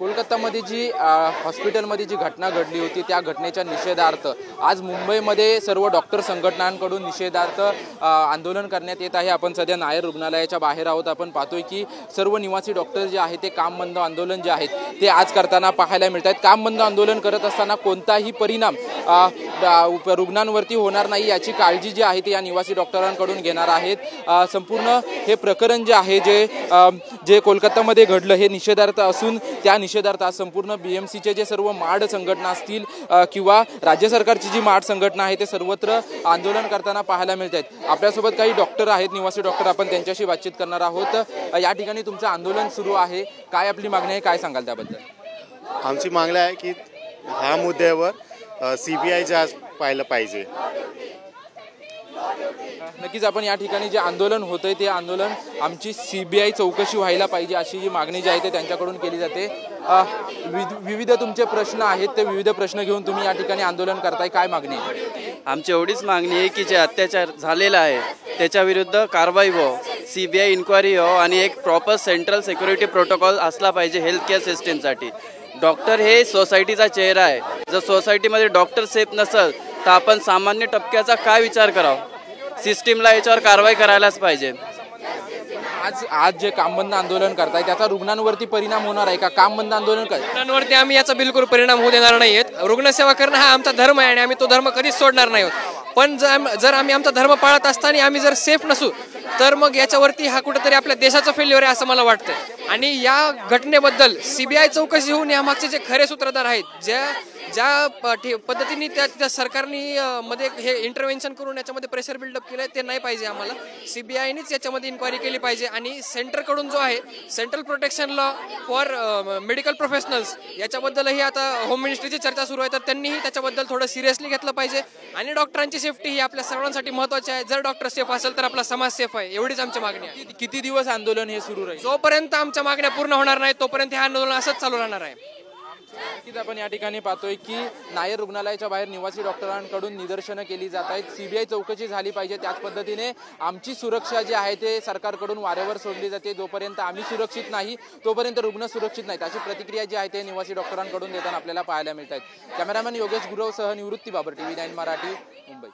कोलकातामध्ये जी हॉस्पिटलमध्ये जी घटना घडली होती त्या घटनेच्या निषेधार्थ आज मुंबईमध्ये सर्व डॉक्टर संघटनांकडून निषेधार्थ आंदोलन करण्यात येत आहे। आपण सध्या नायर रुग्णालयाच्या बाहेर आहोत। आपण पाहतोय की सर्व निवासी डॉक्टर जे आहेत ते काम बंद आंदोलन जे आहेत ते आज करताना पाहायला मिळत आहेत। काम बंद आंदोलन करत असताना कोणताही परिणाम रुग्णांवरती होणार नाही याची काळजी जी आहे ती या निवासी डॉक्टरांकडून घेणार आहेत। संपूर्ण हे प्रकरण जे आहे जे कोलकातामध्ये घडलं हे निषेधार्थ असून त्या निषेधार्थ आज संपूर्ण बीएमसीचे जे सर्व माड संघटना असतील किंवा राज्य सरकारची जी माड संघटना आहे ते सर्वत्र आंदोलन करताना पाहायला मिळत आहेत। आपल्यासोबत काही डॉक्टर आहेत, निवासी डॉक्टर, आपण त्यांच्याशी बातचीत करणार आहोत। या ठिकाणी तुमचं आंदोलन सुरू आहे, काय आपली मागणी आहे, काय सांगाल त्याबद्दल? आमची मागणी आहे की ह्या मुद्द्यावर सीबीआय जांच पाहिलं पाहिजे। नक्कीच आपण या ठिकाणी जे आंदोलन होतंय ते आंदोलन आमची सीबीआय चौकशी व्हायला पाहिजे अशी जी मागणी जी आहे ते त्यांच्याकडून केली जाते। विविध तुमचे प्रश्न आहेत, ते विविध प्रश्न घेऊन तुम्ही या ठिकाणी आंदोलन करताय, काय मागणी आहे? आमची एवढीच मागणी आहे की जे अत्याचार झालेला आहे त्याच्या विरुद्ध कारवाई हो, सीबीआय इन्क्वायरी हो आणि एक प्रॉपर सेंट्रल सिक्युरिटी प्रोटोकॉल असला पाहिजे हेल्थ केअर सिस्टीमसाठी। डॉक्टर हे सोसायटीचा चेहरा आहे, जर सोसायटीमध्ये डॉक्टर सेफ नसेल तर आपण सामान्य टप्प्याचा काय विचार करावा? सिस्टीमला याच्यावर कारवाई करायलाच पाहिजे। आज जे काम बंद आंदोलन करताय त्याचा रुग्णांवरती परिणाम होणार आहे का? काम बंद आंदोलन रुग्णांवरती आम्ही याचा बिलकुल परिणाम होऊ देणार नाहीत। रुग्णसेवा करणं हा आमचा धर्म आहे आणि आम्ही तो धर्म कधीच सोडणार नाही। पण जर आम्ही आमचा धर्म पाळत असताना आम्ही जर सेफ नसू तर मग याच्यावरती हा कुठेतरी आपल्या देशाचा फेल्युअर आहे असं मला वाटतं। आणि या घटनेबद्दल सीबीआय चौकशी होऊन यामागचे जे खरे सूत्रधार आहेत, ज्या पद्धतीने त्या सरकारने मध्ये हे इंटरव्हेन्शन करून याच्यामध्ये प्रेशर बिल्डअप केलं ते नाही पाहिजे। आम्हाला सीबीआयनेच याच्यामध्ये इन्क्वायरी केली पाहिजे आणि सेंटरकडून जो आहे central protection law for medical professionals याच्याबद्दलही आता होम मिनिस्ट्रीची चर्चा सुरू आहे, तर त्यांनीही त्याच्याबद्दल थोडं सिरियसली घेतलं पाहिजे। आणि डॉक्टरांची सेफ्टी ही आपल्या सर्वांसाठी महत्त्वाची आहे। जर डॉक्टर सेफ असेल तर आपला समाज सेफ आहे, एवढीच आमची मागणी आहे। किती दिवस आंदोलन हे सुरू राहील? जोपर्यंत आमच्या मागण्या पूर्ण होणार नाही तोपर्यंत हे आंदोलन असंच चालू राहणार आहे। नक्कीच आपण या ठिकाणी पाहतोय की नायर रुग्णालयाच्या बाहेर निवासी डॉक्टरांकडून निदर्शनं केली जात आहेत। सीबीआय चौकशी झाली पाहिजे, त्याच पद्धतीने आमची सुरक्षा जी आहे ते सरकारकडून वाऱ्यावर सोडली जाते। जोपर्यंत आम्ही सुरक्षित नाही तोपर्यंत रुग्ण सुरक्षित नाहीत अशी प्रतिक्रिया जी आहे ते निवासी डॉक्टरांकडून देताना आपल्याला पाहायला मिळत आहेत। कॅमेरामॅन योगेश गुरवसह निवृत्ती बाबर, TV9 मराठी, मुंबई।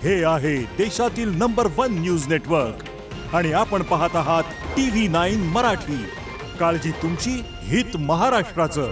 हे आहे देशातील नंबर 1 न्यूज नेटवर्क आणि आपण पाहत आहात TV9 मराठी। काळजी तुमची, हित महाराष्ट्राचं।